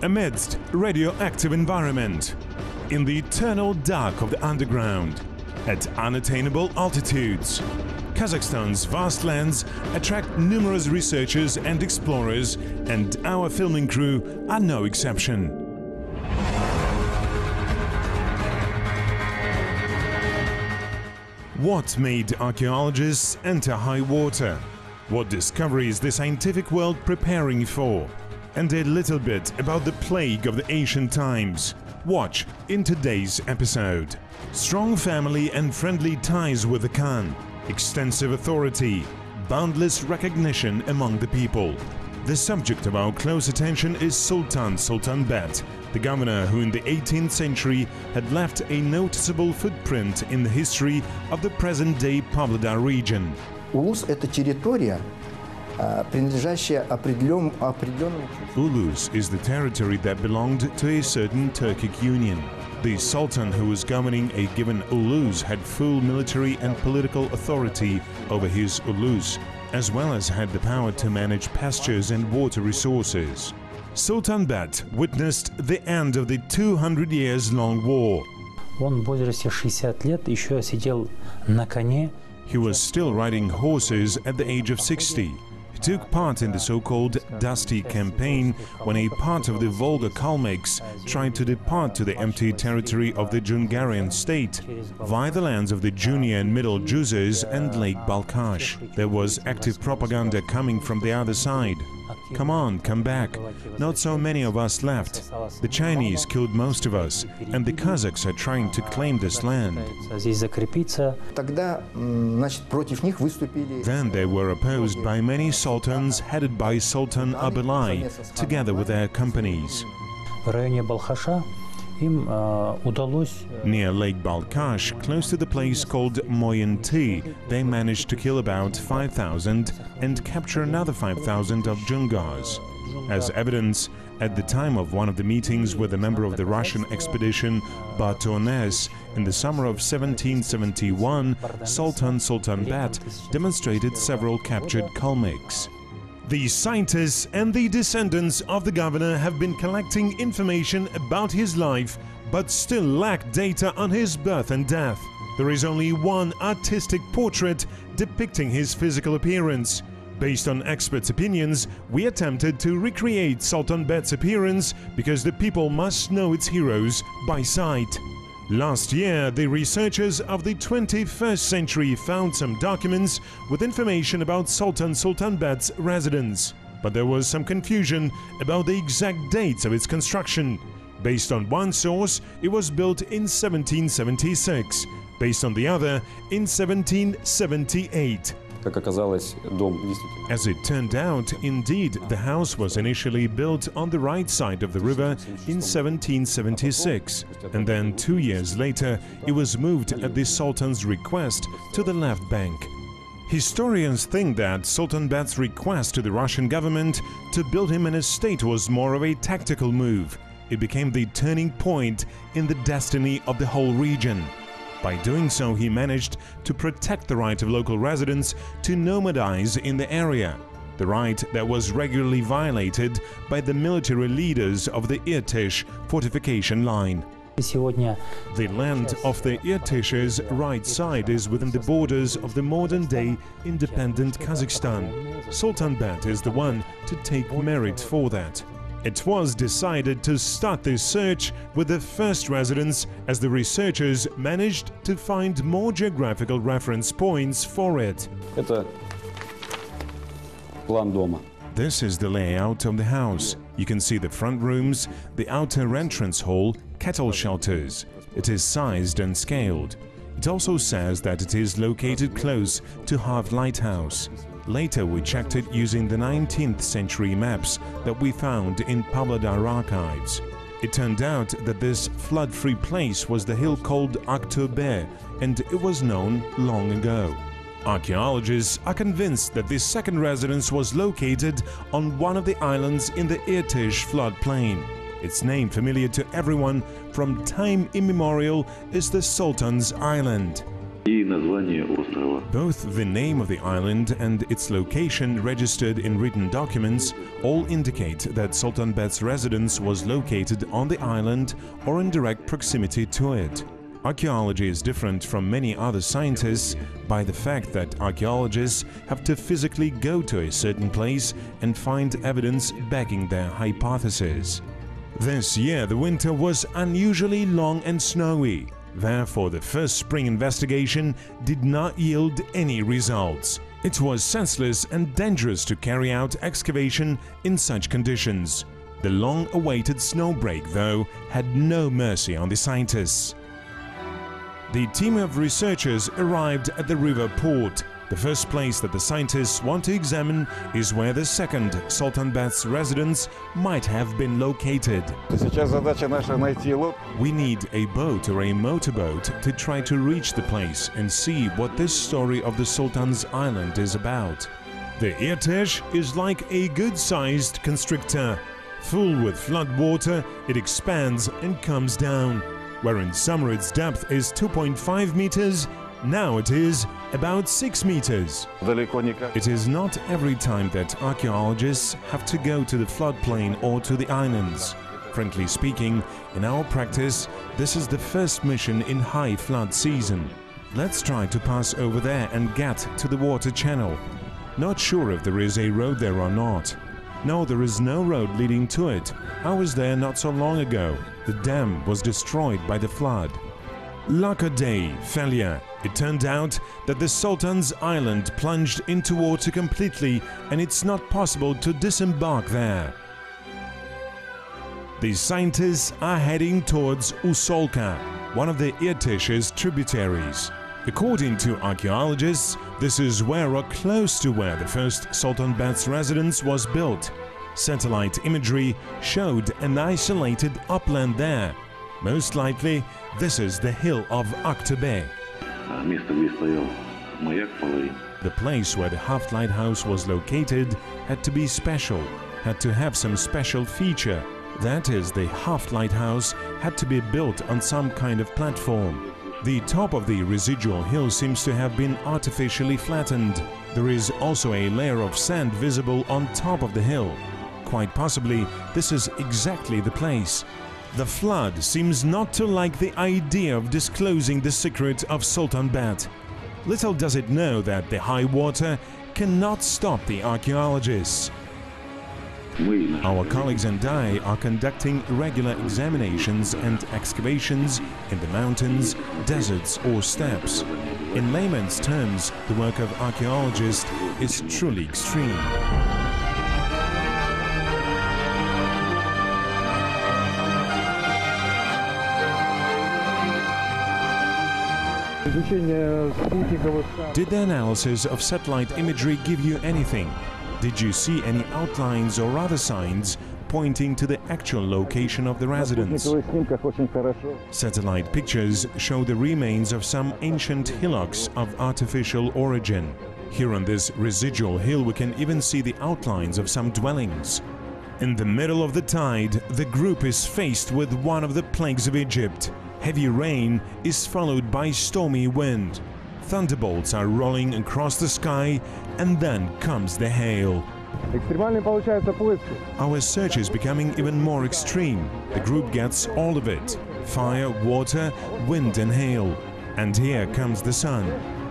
Amidst radioactive environment, in the eternal dark of the underground, at unattainable altitudes, Kazakhstan's vast lands attract numerous researchers and explorers, and our filming crew are no exception. What made archaeologists enter high water? What discoveries the scientific world preparing for? And a little bit about the plague of the ancient times. Watch in today's episode. Strong family and friendly ties with the Khan, extensive authority, boundless recognition among the people. The subject of our close attention is Sultanbet, the governor who in the 18th century had left a noticeable footprint in the history of the present-day Pavlodar region. Улус – это территория, принадлежащая определенному... Ulus is the territory that belonged to a certain Turkic union. The Sultan who was governing a given Ulus had full military and political authority over his Ulus, as well as had the power to manage pastures and water resources. Sultanbet witnessed the end of the 200 years long war. Он в возрасте 60 лет еще сидел на коне. He was still riding horses at the age of 60. He took part in the so-called Dusty Campaign when a part of the Volga Kalmyks tried to depart to the empty territory of the Jungarian state via the lands of the Junior and Middle Juzes and Lake Balkhash. There was active propaganda coming from the other side. Come on, come back. Not so many of us left. The Chinese killed most of us, and the Kazakhs are trying to claim this land. Then they were opposed by many sultans headed by Sultan Abylai, together with their companies. Near Lake Balkhash, close to the place called Moyenty, they managed to kill about 5,000 and capture another 5,000 of Jungars. As evidence, at the time of one of the meetings with a member of the Russian expedition Batones in the summer of 1771, Sultanbet demonstrated several captured Kalmyks. The scientists and the descendants of the governor have been collecting information about his life, but still lack data on his birth and death. There is only one artistic portrait depicting his physical appearance. Based on experts' opinions, we attempted to recreate Sultanbet's appearance because the people must know its heroes by sight. Last year, the researchers of the 21st century found some documents with information about Sultanbet's residence. But there was some confusion about the exact dates of its construction. Based on one source, it was built in 1776. Based on the other, in 1778. As it turned out, indeed, the house was initially built on the right side of the river in 1776, and then 2 years later it was moved at the Sultan's request to the left bank. Historians think that Sultanbet's request to the Russian government to build him an estate was more of a tactical move. It became the turning point in the destiny of the whole region. By doing so, he managed to protect the right of local residents to nomadize in the area, the right that was regularly violated by the military leaders of the Irtish fortification line. The land of the Irtish's right side is within the borders of the modern-day independent Kazakhstan. Sultanbet is the one to take merit for that. It was decided to start this search with the first residence, as the researchers managed to find more geographical reference points for it. This is the layout of the house. You can see the front rooms, the outer entrance hall, cattle shelters. It is sized and scaled. It also says that it is located close to Half Lighthouse. Later we checked it using the 19th century maps that we found in Pavlodar archives. It turned out that this flood-free place was the hill called Aktobe, and it was known long ago. Archaeologists are convinced that this second residence was located on one of the islands in the Irtish floodplain. Its name, familiar to everyone from time immemorial, is the Sultan's Island. и название острова. Both the name of the island and its location registered in written documents all indicate that Sultanbet's residence was located on the island or in direct proximity to it. Archaeology is different from many other sciences by the fact that archaeologists have to physically go to a certain place and find evidence backing their hypothesis. This year the winter was unusually long and snowy. Therefore, the first spring investigation did not yield any results. It was senseless and dangerous to carry out excavation in such conditions. The long-awaited snowbreak, though, had no mercy on the scientists. The team of researchers arrived at the river port. The first place that the scientists want to examine is where the second Sultanbet's residence might have been located. We need a boat or a motorboat to try to reach the place and see what this story of the Sultan's Island is about. The Irtish is like a good-sized constrictor. Full with flood water, it expands and comes down. Where in summer its depth is 2.5 meters, now it is about 6 meters. It is not every time that archaeologists have to go to the floodplain or to the islands. Frankly speaking, in our practice, this is the first mission in high flood season. Let's try to pass over there and get to the water channel. Not sure if there is a road there or not. No, there is no road leading to it. I was there not so long ago. The dam was destroyed by the flood. Luck a day, failure. It turned out that the Sultan's Island plunged into water completely and it's not possible to disembark there. The scientists are heading towards Usolka, one of the Irtish's tributaries. According to archaeologists, this is where or close to where the first Sultanbet's residence was built. Satellite imagery showed an isolated upland there. Most likely, this is the hill of Aktobe. The place where the Haft lighthouse was located had to be special, had to have some special feature. That is, the Haft lighthouse had to be built on some kind of platform. The top of the residual hill seems to have been artificially flattened. There is also a layer of sand visible on top of the hill. Quite possibly, this is exactly the place. The flood seems not to like the idea of disclosing the secret of Sultanbet. Little does it know that the high water cannot stop the archaeologists. Our colleagues and I are conducting regular examinations and excavations in the mountains, deserts or steppes. In layman's terms, the work of archaeologists is truly extreme. Did the analysis of satellite imagery give you anything? Did you see any outlines or other signs pointing to the actual location of the residence? Satellite pictures show the remains of some ancient hillocks of artificial origin. Here on this residual hill we can even see the outlines of some dwellings. In the middle of the tide, the group is faced with one of the plagues of Egypt. Heavy rain is followed by stormy wind. Thunderbolts are rolling across the sky, and then comes the hail. Our search is becoming even more extreme. The group gets all of it: fire, water, wind and hail. And here comes the sun.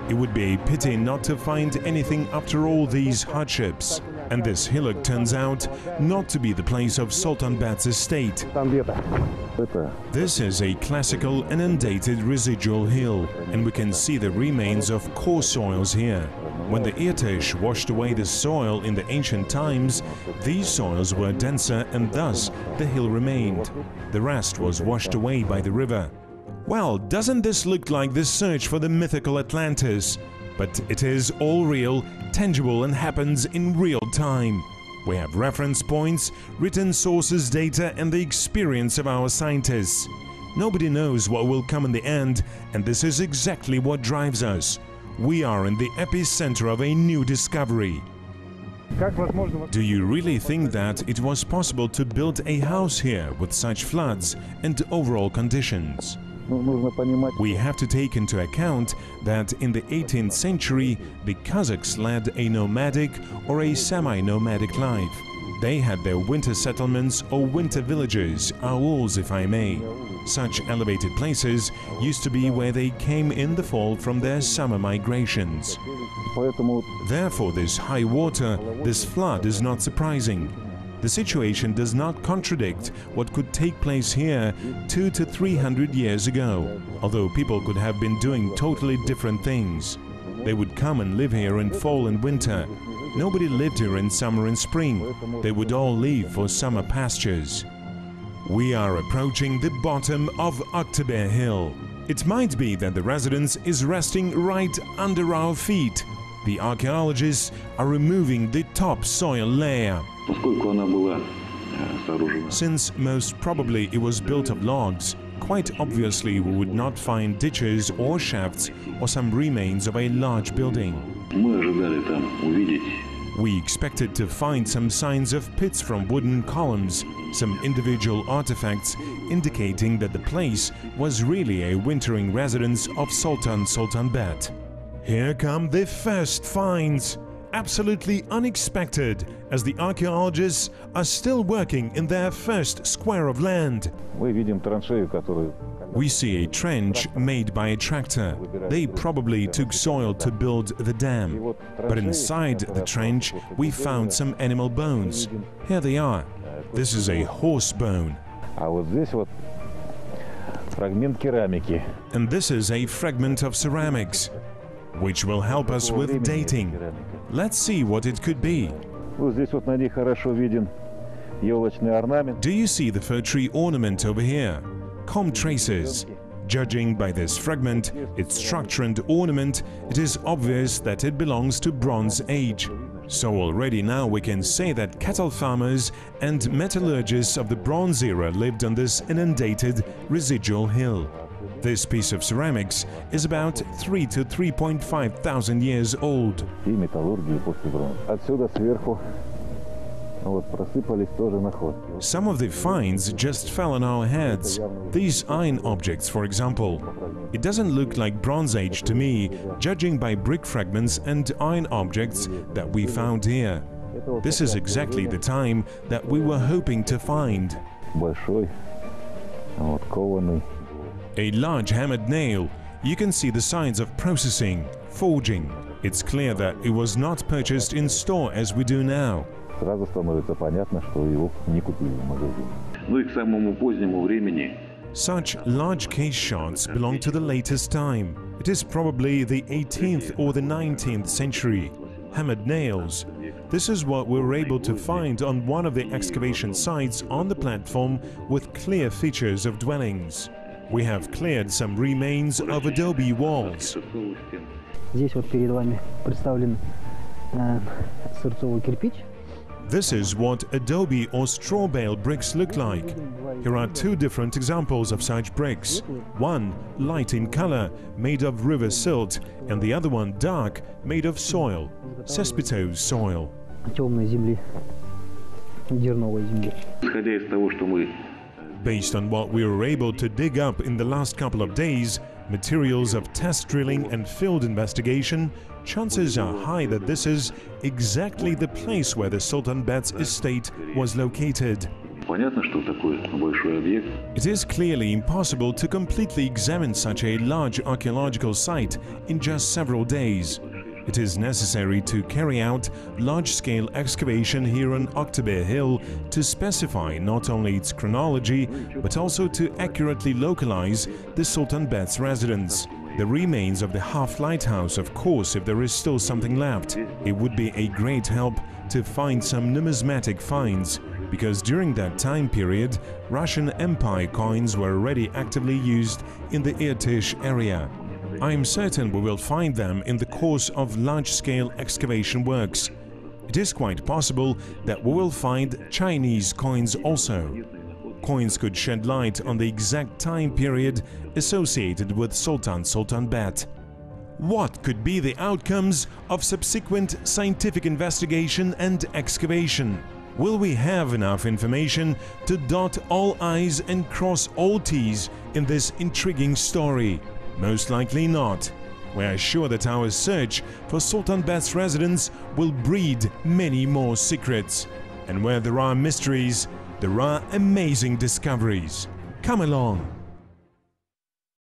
It would be a pity not to find anything after all these hardships. And this hillock turns out not to be the place of Sultanbet's estate. This is a classical and undated residual hill, and we can see the remains of coarse soils here. When the Irtish washed away the soil in the ancient times, these soils were denser and thus the hill remained. The rest was washed away by the river. Well, doesn't this look like the search for the mythical Atlantis? But it is all real, tangible and happens in real time. We have reference points, written sources, data and the experience of our scientists. Nobody knows what will come in the end, and this is exactly what drives us. We are in the epicenter of a new discovery. Do you really think that it was possible to build a house here with such floods and overall conditions? We have to take into account that in the 18th century, the Kazakhs led a nomadic or a semi-nomadic life. They had their winter settlements or winter villages, auls if I may. Such elevated places used to be where they came in the fall from their summer migrations. Therefore, this high water, this flood is not surprising. The situation does not contradict what could take place here 200 to 300 years ago, although people could have been doing totally different things. They would come and live here in fall and winter. Nobody lived here in summer and spring. They would all leave for summer pastures. We are approaching the bottom of Sultanbet hill. It might be that the residence is resting right under our feet. The archaeologists are removing the top soil layer. Since most probably it was built of logs, quite obviously we would not find ditches or shafts or some remains of a large building. We expected to find some signs of pits from wooden columns, some individual artifacts indicating that the place was really a wintering residence of Sultanbet. Here come the first finds! Absolutely unexpected, as the archaeologists are still working in their first square of land. We see a trench made by a tractor. They probably took soil to build the dam. But inside the trench we found some animal bones. Here they are. This is a horse bone. And this is a fragment of ceramics, which will help us with dating. Let's see what it could be. Do you see the fir tree ornament over here? Comb traces. Judging by this fragment, its structure and ornament, it is obvious that it belongs to Bronze Age. So already now we can say that cattle farmers and metallurgists of the Bronze era lived on this inundated residual hill. This piece of ceramics is about 3 to 3.5 thousand years old. Some of the finds just fell on our heads. These iron objects, for example. It doesn't look like Bronze Age to me, judging by brick fragments and iron objects that we found here. This is exactly the time that we were hoping to find. A large hammered nail. You can see the signs of processing, forging. It's clear that it was not purchased in store as we do now. Such large case shards belong to the latest time. It is probably the 18th or the 19th century. Hammered nails. This is what we were able to find on one of the excavation sites on the platform with clear features of dwellings. We have cleared some remains of adobe walls. This is what adobe or straw bale bricks look like. Here are two different examples of such bricks. One light in color, made of river silt, and the other one dark, made of soil, cespitose soil. Based on what we were able to dig up in the last couple of days, materials of test drilling and field investigation, chances are high that this is exactly the place where the Sultanbet's estate was located. It is clearly impossible to completely examine such a large archaeological site in just several days. It is necessary to carry out large-scale excavation here on Sultanbet hill to specify not only its chronology, but also to accurately localize the Sultanbet's residence. The remains of the half-lighthouse, of course, if there is still something left. It would be a great help to find some numismatic finds, because during that time period, Russian Empire coins were already actively used in the Irtysh area. I am certain we will find them in the course of large-scale excavation works. It is quite possible that we will find Chinese coins also. Coins could shed light on the exact time period associated with Sultanbet. What could be the outcomes of subsequent scientific investigation and excavation? Will we have enough information to dot all I's and cross all T's in this intriguing story? Most likely not. We are sure that our search for Sultanbet's residence will breed many more secrets. And where there are mysteries, there are amazing discoveries. Come along!